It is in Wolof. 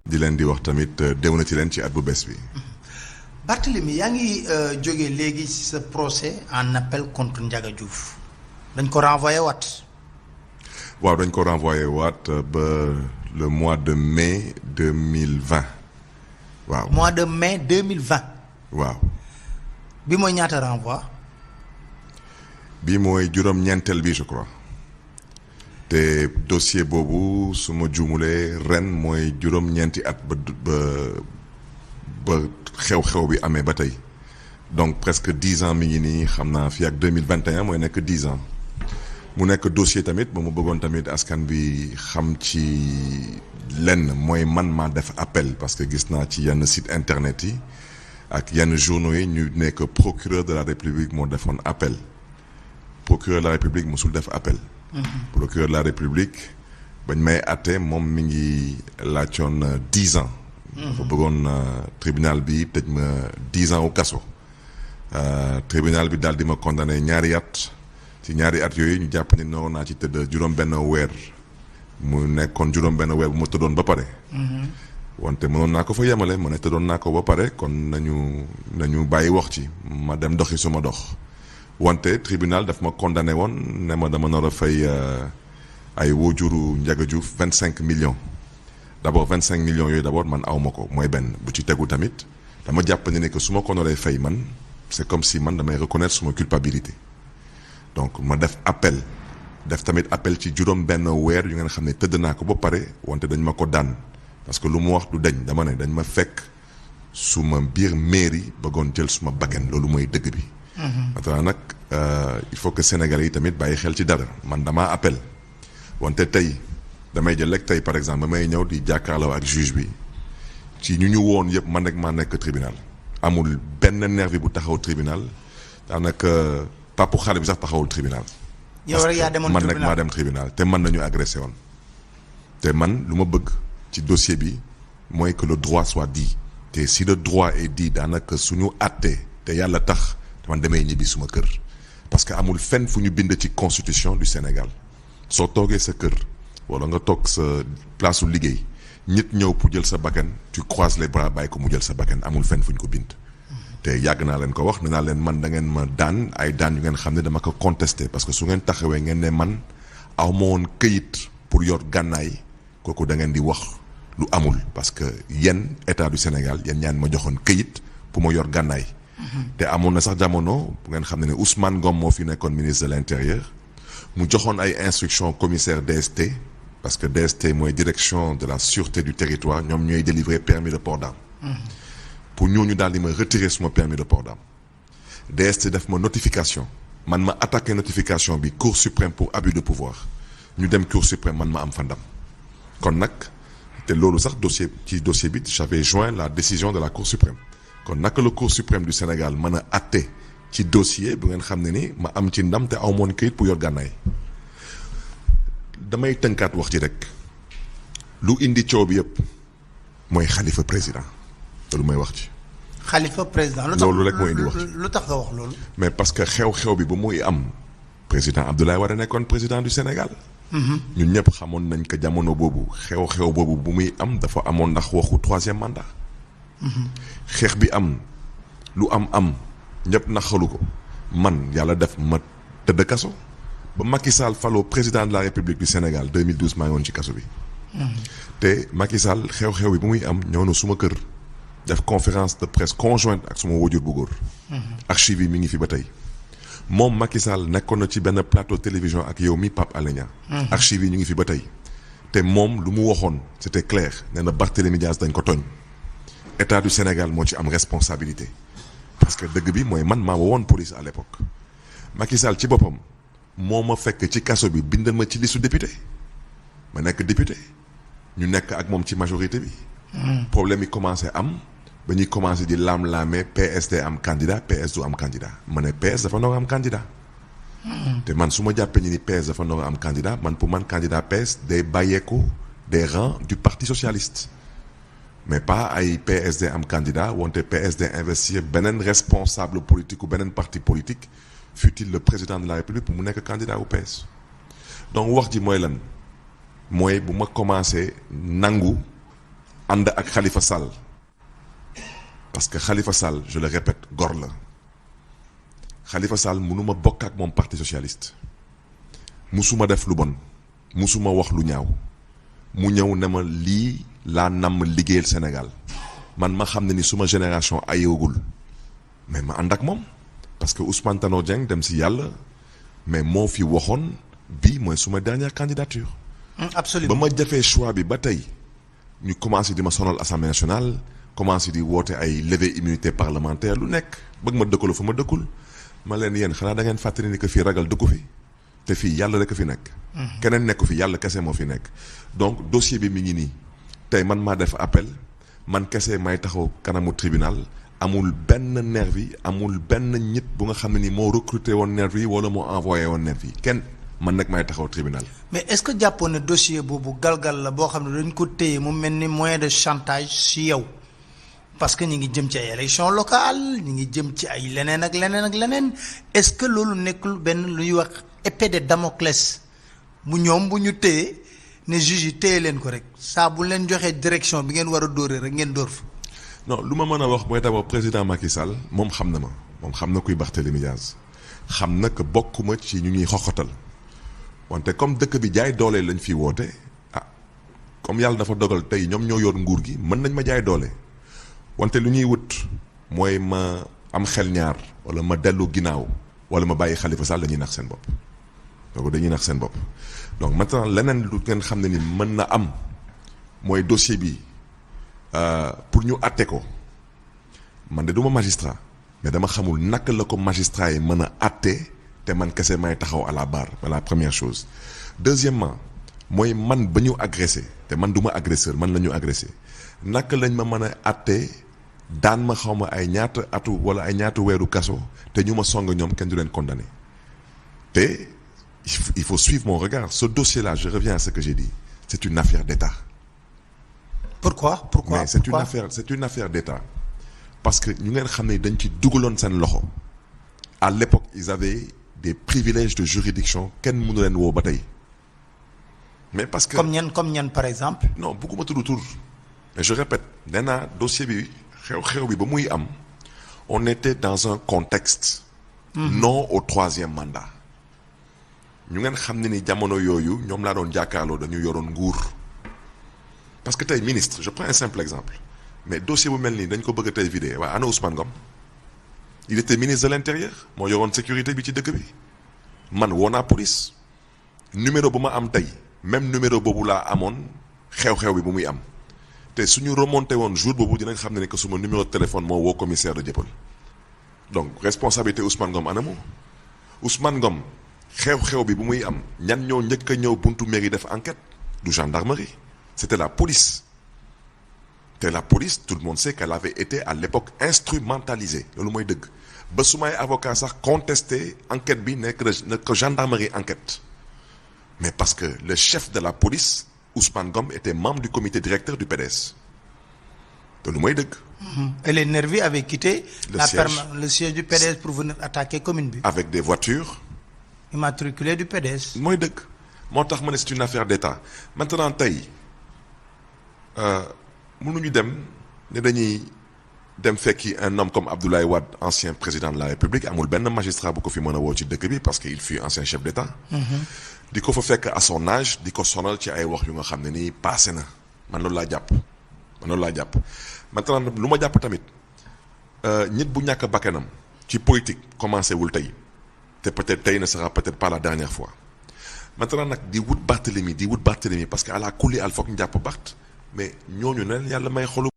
di leen di wax tamit déwénati leen ci at bu bees bi. Barthélémy yaa ngi jógee léegi ci sa procès en appel contre Ndiaga Diouf dañ ko renvoyé waat. waaw dañ ko renvoyé waat ba le mois de mai 2020 waaw. mois de mai 2020. waaw. bi mooy ñaata renvoi. bi mooy juróom-ñeenteel bi je crois. te dossier boobu su ma juumulee ren mooy juróom-ñeenti at ba xew-xew bi amee ba tey donc presque 10 ans mi ngi nii xam naa fii ak 2021 mooy nekk 10 ans mu nekk dossier tamit ba mu bëggoon tamit askan bi xam ci lenn mooy man maa def appel parce que gis naa ci yenn site internet yi ak yenn journaux yi ñu nekk procureur de la République moo defoon appel procureur de la République mosul def appel. procureur de la République bañ may àtte moom mi ngi laajoon 10 ans. dafa bëggoon tribunal bi tëj ma 10 ans au kaso. tribunal bi daal di ma condamné ñaari at ci ñaari at yooyu ñu jàpp ni noonu naa ci tëdd juróom-benn weer mu nekkoon juróom-benn weer bu ma tëddoon ba pare. wante mënoon naa ko fa yemale ma ne tëddoon naa ko ba pare kon nañu bàyyi wax ci ma dem doxi suma dox. wante tribunal daf ma condamné woon ne ma dama nar a fay ay waajuru Ndiaga Diouf 25 millions d'abord 25 millions yooyu d'abord man aw ma ko mooy benn bu ci tegu tamit dama jàpp ne que su ma ko naree fay man c'est comme si man damay reconnaître suma culpabilité donc ma def tamit appel ci juróom benn weer yu ngeen xam ne tëdd naa ko ba pare wante dañ ma ko daan parce que lu mu wax du dañ dama ne dañ ma fekk suma biir mairie bëggoon jël suma bakkan loolu mooy dëgg bi. maintenant nag il faut que Sénégalais yi tamit bàyyi xel ci dara man damaa appel wante tey damay jël rek tey par exemple damay ñëw di jàkkaarloo ak juge bi ci ñu woon yëpp man rek maa nekk tribunal amul benn nervi bu taxaw tribunal daanaka papu xale bi sax taxawul tribunal. yow rek yaa demoon man tribunal rek maa dem tribunal te man nañu agressé woon te man lu ma bëgg ci dossier bi mooy que le droit soit dit te si le droit est dit daanaka suñu àttee te yàlla tax. man damay ñibbi suma kër parce que amul fenn fu ñu bind ci constitution du Sénégal soo toogee sa kër wala nga toog sa place su liggéey nit ñëw pour jël sa bakkan tu croises les bras bàyyi ko mu jël sa bakkan amul fenn fu ñu ko bind. te yàgg naa leen ko wax nee naa leen man da ngeen ma daan ay daan yu ngeen xam ne dama ko contesté parce que su ngeen taxawee ngeen ne man aw ma woon këyit pour yor gànnaay kooku da ngeen di wax lu amul parce que yéen état du Sénégal yéen ñaan ma joxoon këyit pour ma yor gànnaay. te amoon na sax jamono bu ngeen xam ne Ousmane Ngom moo fi nekkoon ministre de l'intérieur mu joxoon ay instructions commissaire DST parce que DST mooy direction de la sûreté du territoire ñoom ñooy délivrer permis de port d'arme pour ñooñu daal di ma retirer suma permis de port d'arme DST def ma notification man ma attaqué notification bi Cour suprême pour abus de pouvoir ñu dem Cour suprême man ma am fa ndam kon nag te loolu sax dossier bi j'avais joint la décision de la Cour suprême kon naka la Cour suprême du Sénégal mën a àtte ci dossier bu ngeen xam ne ni ma am ci ndam te aw moon kayit pour yor gànnaay damay tënkaat wax ci rek lu indi coow bi yëpp mooy Khalifa président loolu mooy wax ci. Khalifa président loolu rek moo indi wax ci lu tax nga wax loolu. mais parce que xew-xew bi ba muy am président Abdoulaye Wade nekkoon président du Sénégal. ñun ñëpp xamoon nañ ko jamono boobu xew-xew boobu bu muy am dafa amoon ndax waxu 3e mandat. xeex bi am lu am ñëpp naxalu ko man yàlla def ma tëdd kaso ba Macky Sall faloo président de la République du Sénégal 2012 maa ngi woon ci kaso bi. te Macky Sall xew-xew bi bu muy am ñëw na suma kër def conférence de presse conjointe ak suma wajur bu góor. archive yi mi ngi fi ba tey moom Macky Sall nekkoon na ci benn plateau télévision ak yow mi Pape Alé Niang. archive yi ñu ngi fi ba tey te moom lu mu waxoon c'était clair nee na Barthélémy Dias dañ ko tooñ. État du Sénégal moo ci am responsabilité parce que dëgg bi mooy man maa woon police à l'époque Macky Sall ci boppam moo ma fekk ci kaso bi bind ma ci listu député ma nekk député ñu nekk ak moom ci majorité bi. problème yi commencé am ba ñuy commencé di laam-laamee PSD am candidat PS du am candidat ma ne PS dafa noo am candidat. te man su ma jàppee ni PS dafa noo am candidat man pour man candidat PS day bàyyeeku des rangs du parti socialiste. mais pas ay PSD am candidat wante PSD investir beneen responsable politique ou beneen parti politique fut-il le président de la République pour mu nekk candidat au PS. donc wax ji mooy lan mooy bu ma commencé nangu ànd ak Khalifa Sall parce que Khalifa Sall je le répète gor la Khalifa Sall mënuma bokk ak moom parti socialiste musuma def lu bon musuma wax lu ñaaw mu ñëw ne ma lii laa namm liggéeyal Sénégal man ma xam ne ni suma génération ayewagul mais ma ànd ak moom parce que Ousmane Tanor Dieng dem si yàlla mais moo fi waxoon bii mooy suma dernière candidature. Absolument ba ma jafee choix bi ba tey ñu commencé di ma sonal assemblée nationale commencé di woote ay levée immunité parlementaire lu nekk bëgg ma dëkkaloo fa ma dëkkul ma leen yéen xanaa da ngeen fàttali ni que fii ragal dëkku fi te fii yàlla rek a fi nekk. keneen nekku fi yàlla kese moo fi nekk. donc dossier bi mi ngi nii tey man maa def appel man kese may taxaw kanamu tribunal amul benn nervi amul benn nit bu nga xam ne ni moo recruté woon nervi wala moo envoyé woon nervi kenn man nag may taxaw tribunal. mais est-ce que jàppoon ne dossier boobu galgal la boo xam ne dañ ko téye mu mel ni moyen de chantage si yow parce que ñi ngi jëm ci ay élection locale ñi ngi jëm ci ay leneen ak leneen ak leneen est-ce que loolu nekkul benn lu ñuy wax épée de Damoclès bu ñoom bu ñu téye ne juge yi téye leen ko rek saa bu leen joxee direction bi ngeen war a dóoree rek ngeen dóor fa. non lu ma mën a wax mooy d'abord président Macky Sall moom xam na ma moom xam na kuy Barthélémy Diaz xam na que bokkuma ci ñu ñuy xoxotal wante comme dëkk bi jaay doole lañ fi woote ah comme yàlla dafa dogal tey ñoom ñoo yor nguur gi mën nañ ma jaay doole wante lu ñuy wut mooy ma am xel ñaar wala ma dellu ginnaaw wala ma bàyyi Khalifa Sall dañuy nax seen bopp donc dañuy nax seen bopp donc maintenant leneen lu ngeen xam ne ni mën na am mooy dossier bi pour ñu àtte ko man de duma magistrat mais dama xamul naka la ko magistrat yi mën a àtte te man kese may taxaw à la barre la première chose. deuxièmement mooy man ba ñu agressé te man duma agresseur man la ñu agressé naka lañ ma mën a àtte daan ma xaw ma ay ñaata atu wala ay ñaata weeru kaso te ñu ma song ñoom kenn du leen condamné te il faut suivre mon regard ce dossier-là je reviens à ce que j'ai dit c'est une affaire d'État. Pourquoi mais c'est une affaire d'État parce que ñu ngeen xam ne dañ ci dugaloon seen loxo à l'époque ils avaient des privilèges de juridiction kenn mënu leen woo ba tey mais parce que comme ñan par exemple. non bëgguma tudd tur mais je répète nee naa dossier bi xew bi ba muy am on était dans un contexte non au troisième mandat ñu ngeen xam ne ni jamono yooyu ñoom laa doon jàkkaarloo dañu yoroon nguur parce que tey ministre je prends un simple exemple mais dossier bu mel nii dañ ko bëgg a tey vidé waaye ana Ousmane Ngom il était ministre de l'intérieur moo yoroon sécurité bi ci dëkk bi man woo naa police numéro bu ma am tey même numéro boobu laa amoon xew-xew bi bu muy am te suñu remonté woon jour boobu dinañ xam ne que suma numéro de téléphone moo woo commissaire de Dieuppeul donc responsabilité Ousmane Ngom anamu Ousmane Ngom xew-xew bi bu muy am ñan ñoo njëkk a ñëw buntu mairie def enquête du gendarmerie c'était la police te la police tout le monde sait qu'elle avait été à l'époque instrumentalisée loolu mooy dëgg ba su may avocat sax contesté enquête bi nekk que gendarmerie enquête mais parce que le chef de la police Ousmane Ngom était membre du comité directeur du PDS loolu mooy dëgg. Et les nervis avaient quitté le siège du PDS pour venir attaquer commune bi. avec des voitures immatriculées du PDS. mooy dëgg moo tax ma ne c'est une affaire d'État maintenant tey mënuñu dem ne dañuy dem fekki un homme comme Abdoulaye Wade ancien président de la République amul benn magistrat bu ko fi mën a woo ci dëkk bi parce que il fut ancien chef d'État. di ko fa fekk à son âge di ko sonal ci ay wax yu nga xam ne nii passé na man loolu laa jàpp maintenant lu ma jàpp tamit nit bu ñàkk bakkanam ci politique commencé wul tey te peut-être tey ne sera peut-être pas la dernière fois maintenant nag di wut Barthélémy parce que à la kulli al foog ñu jàpp Barth mais ñooñu ne yàlla may xolu